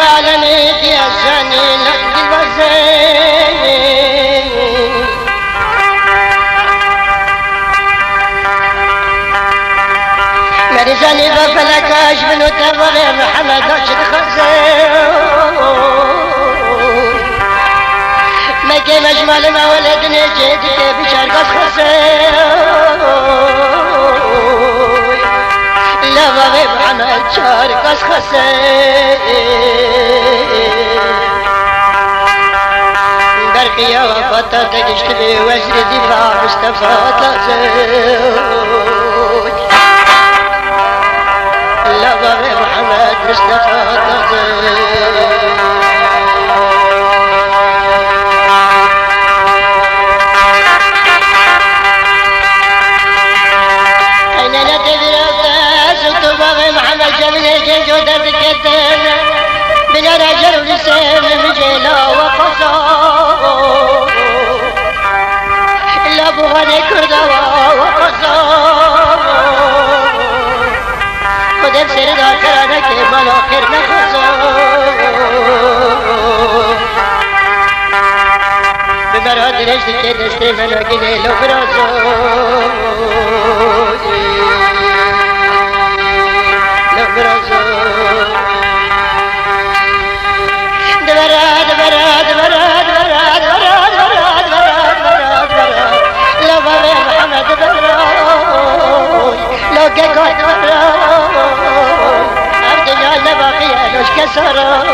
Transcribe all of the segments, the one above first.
عالمي يا زاني لك الوزين مرزاني بفلكاش بنو تبغي محمد رشد خزين مكي مجمل ما ولدني جيدك بشارك خزين لا بغي محمد شارك خزين برقية وفتا تجشتبي وزر دفاع مستفاد لازوج لا بغي محمد مستفاد لازوج أين ندبر أبداس وطبغي محمد جميل جنجو درد كتن من رجل ولسان مجيلا وقصار لا بغني كردوا وقصار خدم سردا كرانا كمال آخر نخصار بمراد رشد که دسته منو گله لو برازار لو برازار دبراد دبراد دبراد دبراد دبراد دبراد دبراد دبراد لو بابي محمد دبراد لو كيكوت دبراد عبد الله لباقي لوش كسراد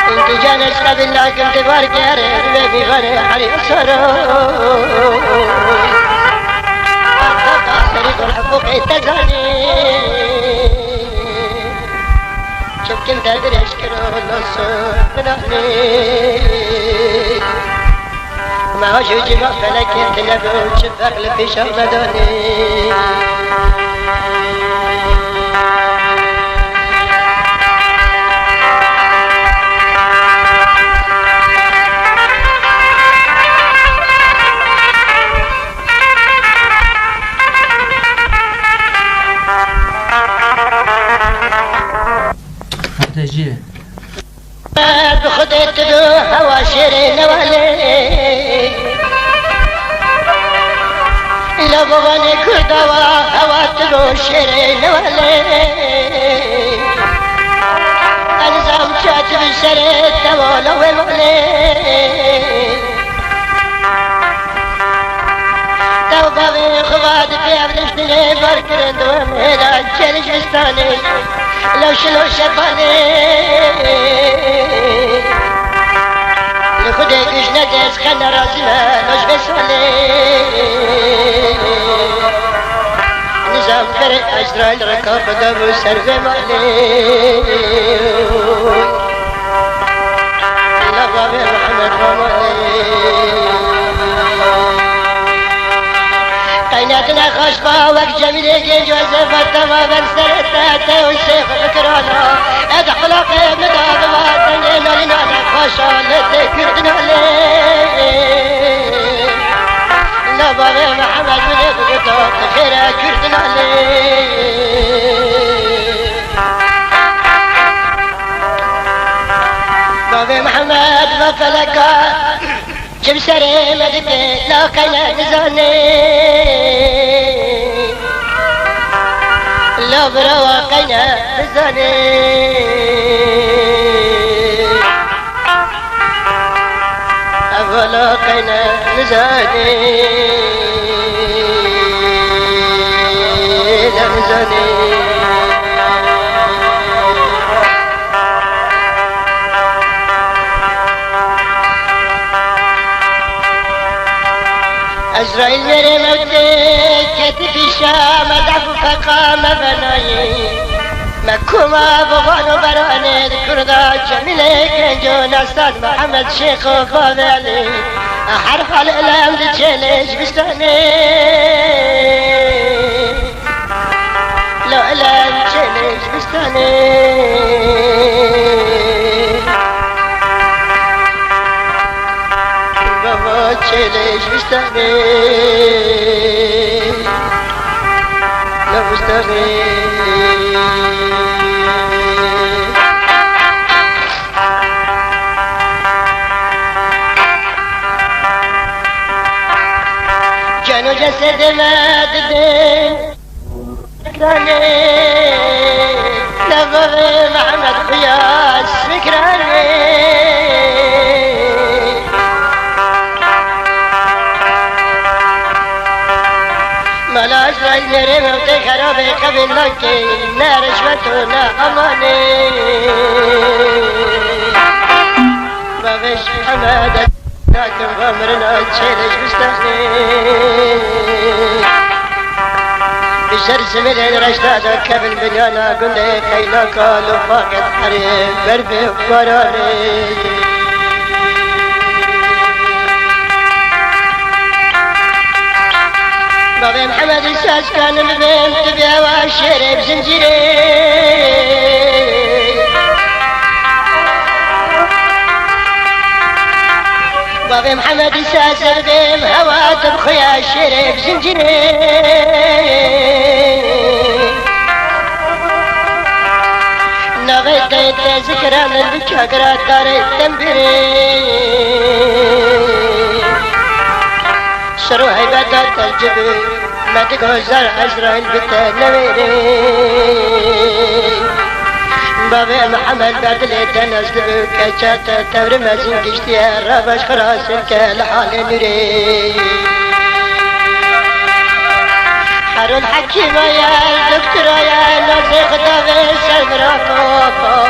انت جانس قبل كنت بارك يا ريت بيبي غني حري سراد طريق الحقوق التزاني شوف كنت ادري اشكره النصر منعني ما هو شو جمع فلك يتلبه وشفاق لفي شغلدوني تجيه بخدت له حواشر نوالي لو بغني كردوا هوات له شر نوالي الزام شاتب سرت نوالا ومالي توبة بخواد في عبدالشتني بركرند ومهلا الشرش بستاني لو شلو شفاني لخدك اش ندس خلنا راسنا لوش بسالي نظام فرق اسرائيل ركاب دابو سرب مالي لا بابي محمد رمالي قيناتنا خشبة وقت جميل جيج وزفت تماما سرتها والشيخ فكرانا ادخلق مداد وادني مالنا خشا لتكردنا ليه لا بابي محمد من يبقى خيرا كردنا ليه بابي محمد ما فلكا جب سري مدتي لا قينا نزاني لا بروا قينا نزاني أفلا قينا نزاني لا نزاني إسرائيل میرے موتے كتب الشام دعف فقام بناي مكوما بغانو براني كردا جميلة كنجو نستاد محمد شيخ وفاضلي حرف على الألم دي تشيلش بستاني لو ألم تشيلش بستاني تشيلش بستاني مستغي جانو جسد ماددين فكراني لبغي محمد قياس فكراني ملاش رجل موتي خرابي قبل لكي لا رشوتنا أماني بابش حمادة لكن غمرنا تشيلش مستخدم بشرس من رشدادا كبل بنيانا قلي خيلا قالوا فاقد حريم بربي وقراري بابي محمد الساس كان مبين تبيع واشرب زنجيري بابي محمد الساس بهم هواتب خيا شرب زنجيري نغيت ذكرى من بكاكرات دار التنبيري شرو هيبتات الجبل ما تقوزر عزرائيل بالتنويري بابي محمد بدلي تنزل كجات تبر مزين قشتي الربش خلاص الكالحال نري حرون حكيمة يا دكتورة يا نازي خطابي سبراكو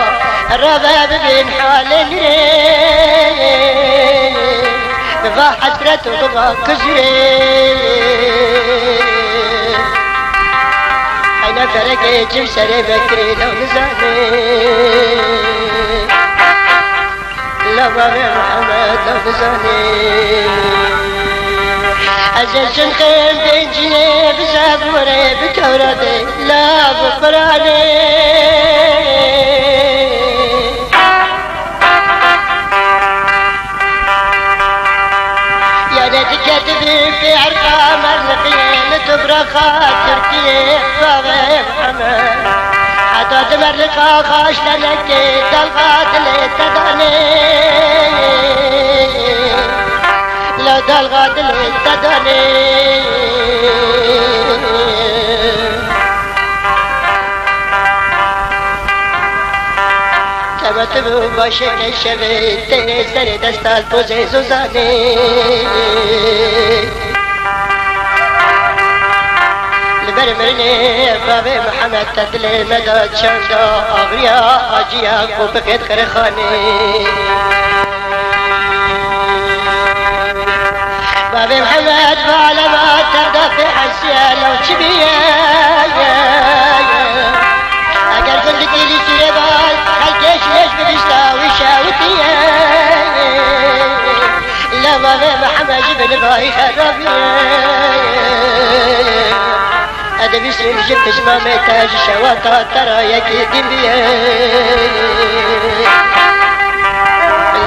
الرباب بين حال نري بفا حسرته بفا كزري أنا فرقي جيب سري بكري لو نزاني لا بابي محمد لو نزاني عزيز الخيل بيجيني بزابوري بتوراتي لا بقراني تكتبي في ارقام النقيل تبرى خاطرتي بابي محمد حتى تمرقا خاش لنكي دلغات اللي تداني لا دلغات اللي تداني تبو باشك الشبيت تنسر دستال بوزي زوزاني لبرمرني بابي محمد تدلي مدى تشاندا أغريا أجيا وبقيت خرخاني بابي محمد بعلمات ترضى في حسيا لو تشبيا أقل كنت لي تربال حلقش ليش بدشتا وشاوتيا لا بابي محمد جبل باي خرابيا هذا بيصير جبت جمامي تاج شواطا ترى يكيدين بيا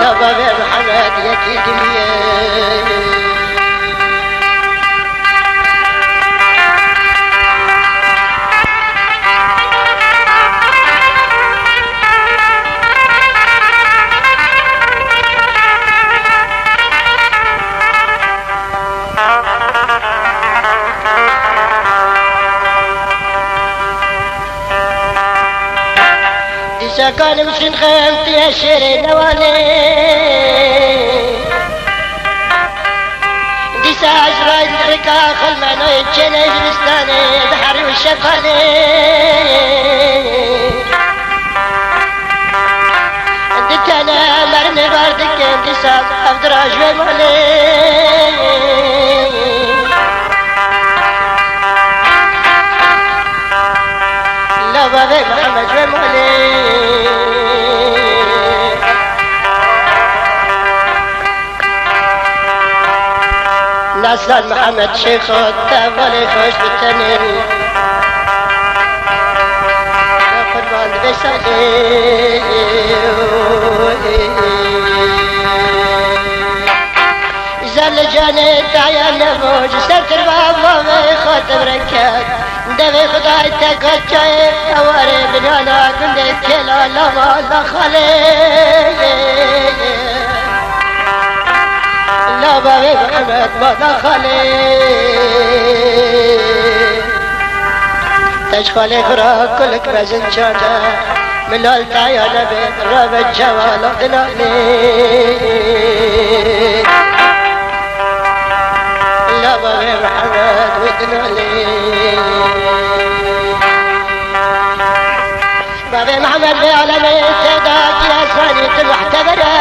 لا بابي محمد يكيدين بيا كان مشين خيمتي يا شيري نوالي ديسا عجراي الركا خلمانو يتشيني جلستاني بحري والشفالي عندك انا مرمي باردك ديسا افضل عجوي مالي لا بابي محمد جوي مالي ناسان محمد شيخ التابالي خوش بالتنين قربان بسالي زل جاني تعيا نبوج سرت الباب ما فاطم ركب دبي خداي تقل جاي أوري بنانا قندك كلا لما لا خلي لا بابي محمد ما لا خلي تشخالي خراك كلك بزن جانا ملال تعيانا بين راب الجوال ضلالي لا بابي محمد ودنالي بابي محمد بعلمي سيدات يا سانية المحتبرة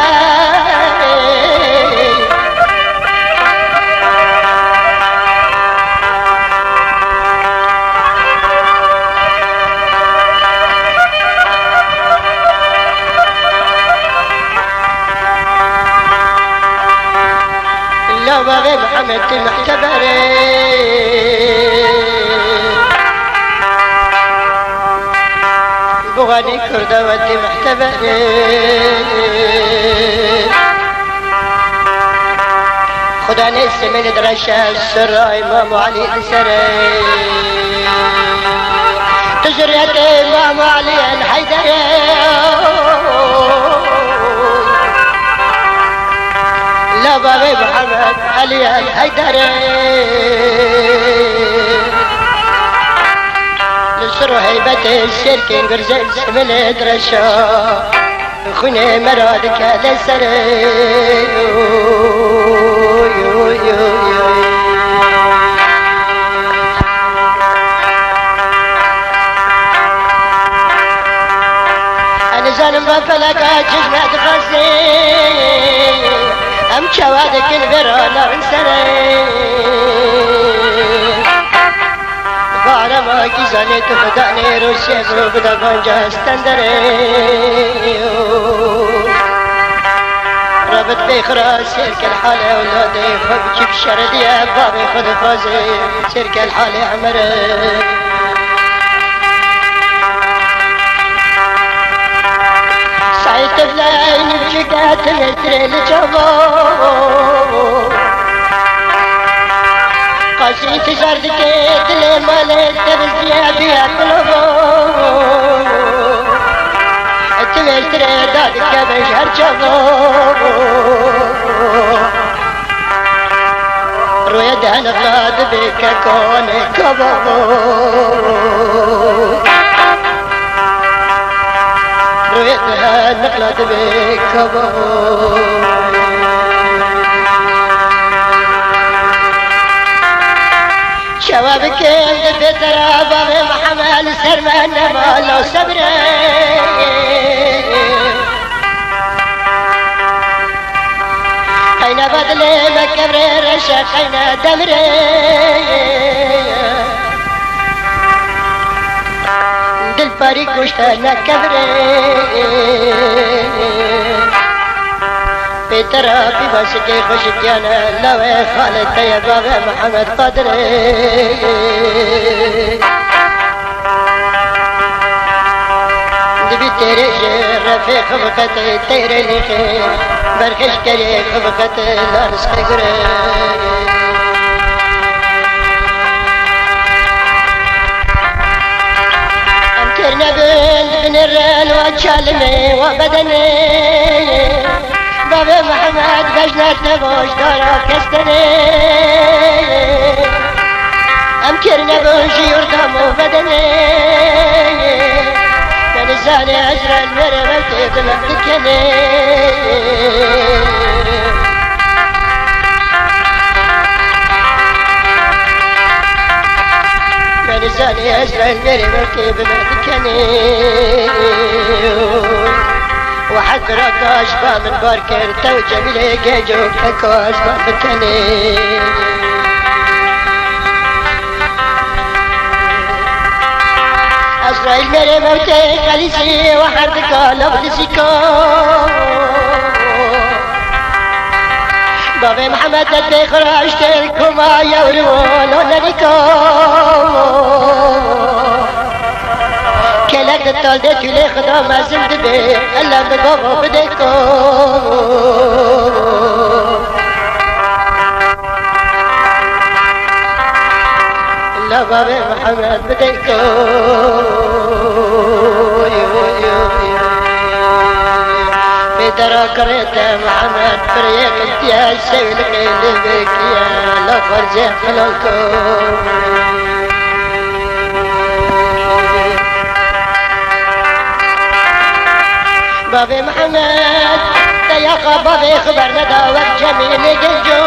لا بابي محمد المحتبرة بغني كردوتي محتبرة خدا نسي من درشة السر إمام علي السري تجريت إمام علي الحيدري لا بابي محمد علي الحيدري نصر هيبة السيركين قرزز من الدرشا خوني مرادك على سري أنا زالم بفلقات جزمة غزي أم شوادك البرالا انسري بارما كيزاني تخدعني روسيف وبدا بانجا استندري رابط بيخرا سيرك الحالة ولادي فبجيب شردية بابي خذ فازي سيرك الحالة عمري سعيت بلاين بجدات نتري لجابو قاسي تزار دكيت لي مالي تبزيا بيا طلبو تمشتري دادك بشهر جابو رويد هنغلاد بك كوني كبابو رويد هنغلاد بك كبابو شبابك انت ترى بابي محمد سرمان مالو صبري خينا بدلي مكبري رشا خينا دمري دل فريق وشتانا كبري بترى في بسكي خشتيانا لوي خالد يا بابا محمد قدري دبي تيري رفيق خبقتي تيري لخي برخش كري خبقتي لارس خيقري امترنا بنت بنران واتشالمي وبدني بابا محمد بجنات نبوش دارا كستني امكر نبوش يردم وبدني فنزاني عزر المرمت بمهدكني فنزاني عزر المرمت بمهدكني وحضرك أشبه من باركر تو جميلة جيجوك تكو أشبه بكني أسرائيل मेरे मोटे कलिसी वहद का लफ्ज़ को بابي محمد تخرج تلكما يورون ونريكو كلك تطلع تلي خدام زند بي ألا بابا بديكو لا بابي محمد بديكو بدرا كريت محمد فريق انت يا السيل اللي بك يا لا فرجع خلالكو بابي محمد يا بابي خبرنا داوك جميل قلجو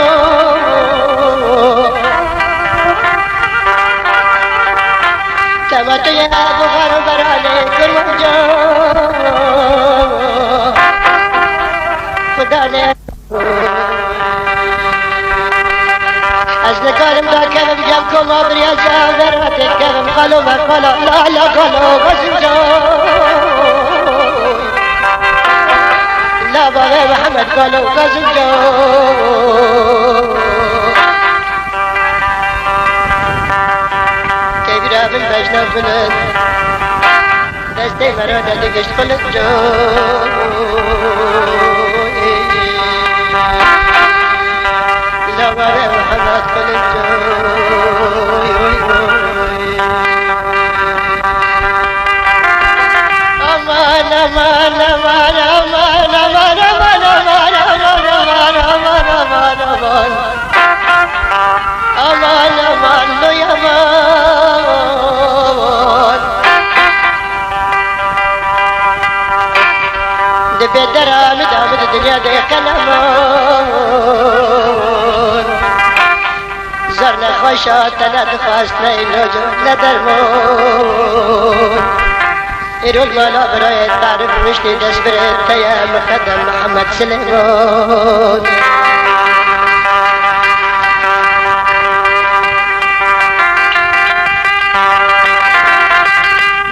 تمت يا ابو غربر عليك المرجو خداني أصدقائي مذاكرة بجنبكم أبري أزابر تتكلم قالوا ما قالوا لا لا قالوا غزجو لا بابي محمد قالوا غزجو كبيرة من بجنة فلن دستي مرادة دقشت خلق جو لا بابي محمد خلق جو أمان أمان أمان أمان أمان أمان أمان أمان أمان أمان أمان أمان أمان لو يمان دبي درامي دامي الدنيا دي كلمان زرنا خوشات أنا دخاستنا إلوجو ندرمون إيرو المالا براي تعرف مشتي دسبرت يا مخدم محمد سليمان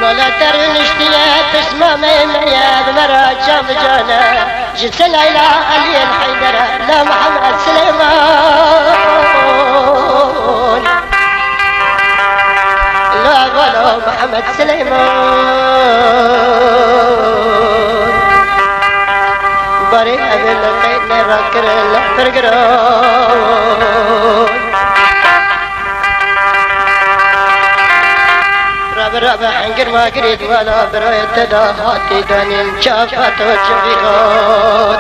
مالا ترنشتي يا تسمى ميميا بمرات شام جانا جلس العلا علي الحيدرة لا محمد سليمان لا غلو محمد سليمان بريء بالقيد نركر الفرقرون رابع حنقر ما قريد ولا بريد تداهاتي دانين شافت وجبيغات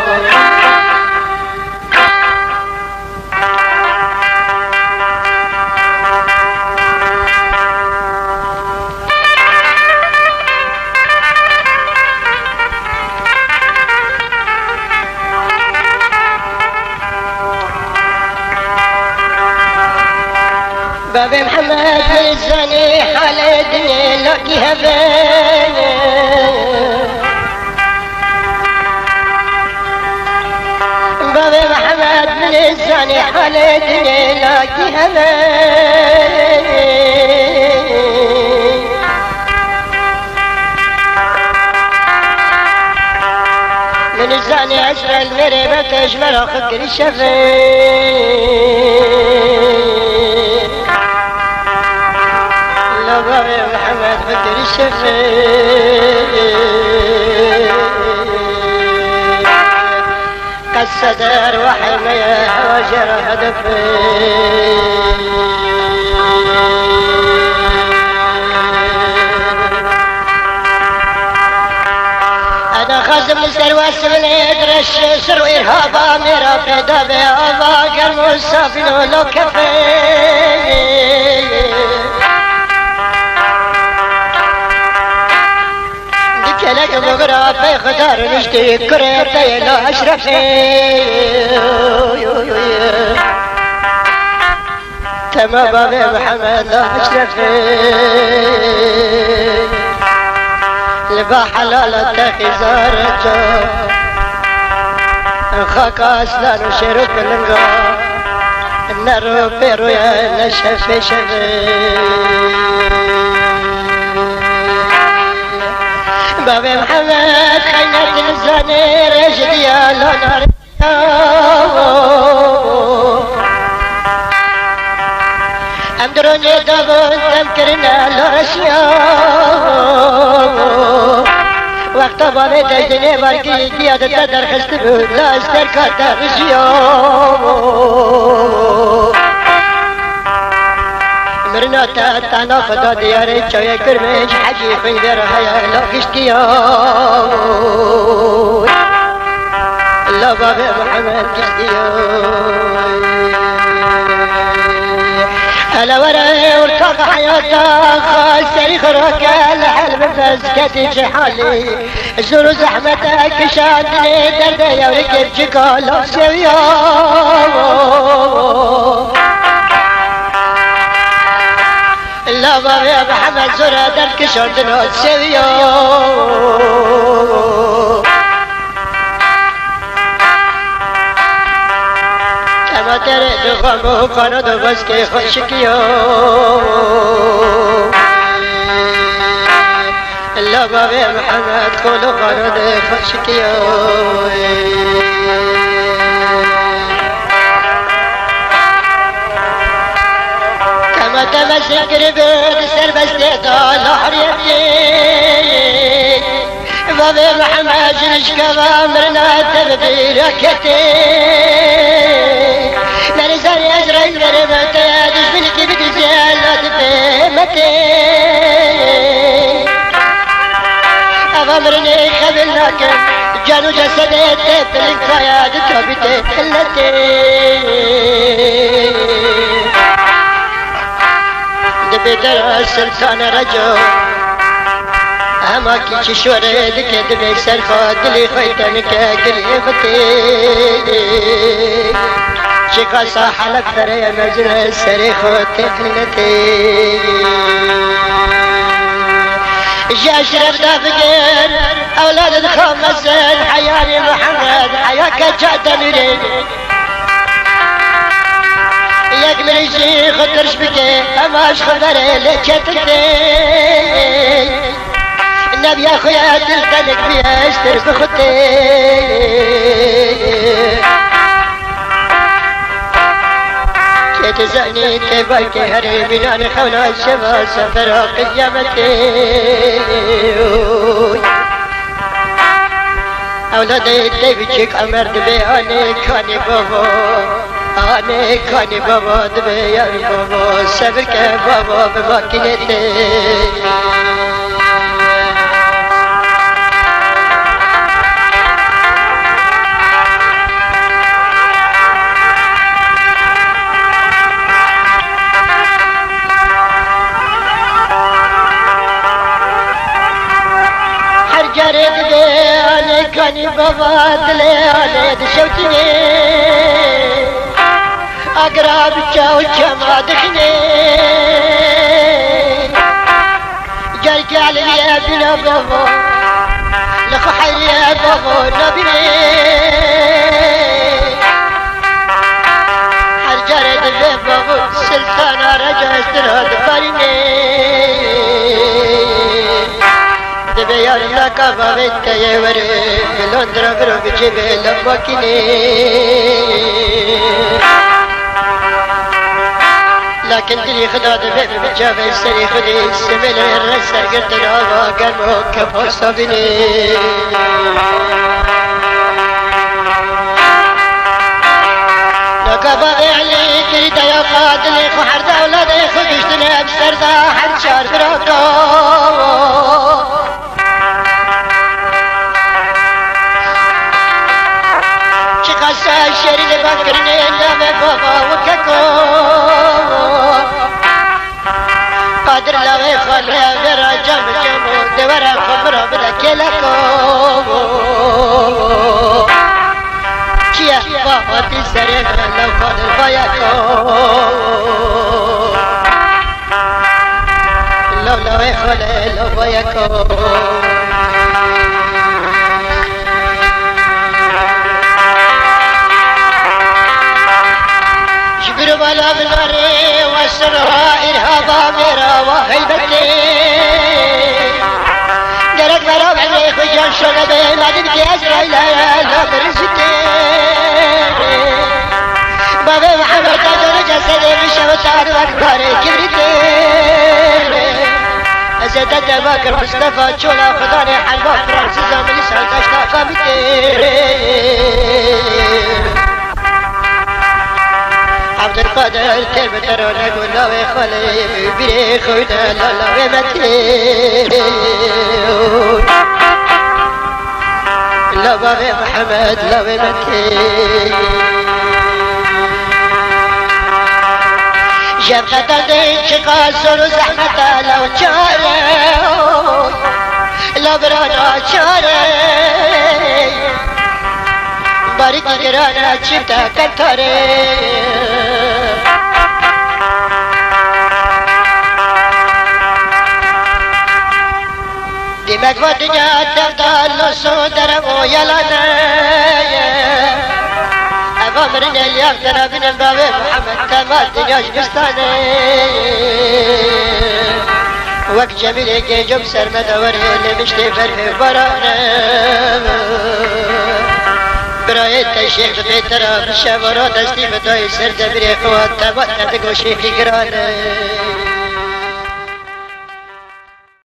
بابي محمد ميزاني حال الدنيا لاقيها بيني بابي محمد ميزاني حال الدنيا لاقيها بيني من الزاني عشر المريبة تجمل خكر الشفين بابي محمد فكر الشفيع قصد أرواح المياه وجرى هدفي أنا خازم السرواس من يدرش سر إرهابا ميرا في دابي أبا قرم السافل ولو كفي لك مغرب في خدار نشتي كريتي لا أشرفي تما بابي محمد لا أشرفي لبا حلال التخي زارجو خاك أسلان وشيروك اللنقا النارو بيرو يا نشفي شفي بابي محمد خينات الزنير يجدي يا لونار أمدروني دابون تذكرنا لورسيا وقت بابي تجدني باركي قيادة تدر خستبو لا استركات رجيو مرنا تانا خدا دیاره چای کرمش حجی خنگر هیا لاغشتیا لا باب محمد كشتيو ألا ورا ورتاق حياتا خاسري خراك الحلم فزكتي جحالي زور زحمتك شادني درد يا وركب جكالا سويا لا باب يا محمد زور درك شادنا سويا تیرے دغمو کانو دغز کے خوش کیو اللہ باب محمد کولو کانو دے خوش کیو کما تما ذکر بید سر بستے دا لحریتی باب محمد جنش کبا مرنا تبدی رکھتے مرزاني أزرق دربتي دشمنك بتزيالات بهمتي أغمرني خبلناك جانو جسدي تبتلك فياد تبتي التي دبدر السلطان رجو أما كي شوري دك دبي سرخات دلي خيتنك قريبتي شقا صاحلك ثري مجرى السريخ وتحنتي جاش رفتا فقير أولاد الخمس حياني محمد حياك جاد مريد يكمل يجي خطرش بكي أماش خبري لكتتي النبي يا خويا دلتنك بيها اشتر بخطي تزعني تبالك هري بنان خونا الشفا سفر قيامتي أولادي تبجيك أمر دبي أنا كاني بابا أنا كاني بابا دبي يا بابا سفرك بابا بماكينتي كاني بابا دلي دشوتني أقرب جاو جما دخني جاي قال لي يا بنا بابا لخو حيري يا بابا نبني حرجرد بابا سلطان رجع استراد بارني بيار لا كبابت تيور لندرا غرب جبل لبكني لكن دلي خداد بيب بجاب السري خدي السمل الرسر قلت الهوا قلبه كفو صبني لكباب علي تريد يا قادلي خحر دولة خدشتني بسر ذا حنشار فراقو الشري اللي بكرني إلا بابا وكاكو قادر لا يخلي غير جنب جنبه دورا خبره بلا كلاكو كيا بابا تسرين لو قادر باياكو لو يخلي لو باياكو ولا بالغري والسرها إرهابا ميرا وهيبتي درك مراب عليك وجان شغبي ما تبكي أزرائيل لا برزتي بابا محمد تدور جسدي بشوتار وأكباري كبرتي أزدد بكر مصطفى شولا خضاني حلبا فرنسي زامن سالت أشتاق قامتي عبد القادر تربة ترونك والله خلي بري خودا لا متين لا بابي محمد لا متين جاب خطر دين قاسر وزحمة لو جاري لا برانا جاري بارك گرانا چیتا کتاره دیمک و دنیا دفتال لسو درمو یلانه ابا مرن الیام تنابین بابی محمد تمام دنیاش بستانه وقت جمیل گنجم سرمدوره لمشتی فرح برانه برای تشیخ بیترا بشورا دستی بدای سر دبری خواد تبات ندگو شیخی گرانه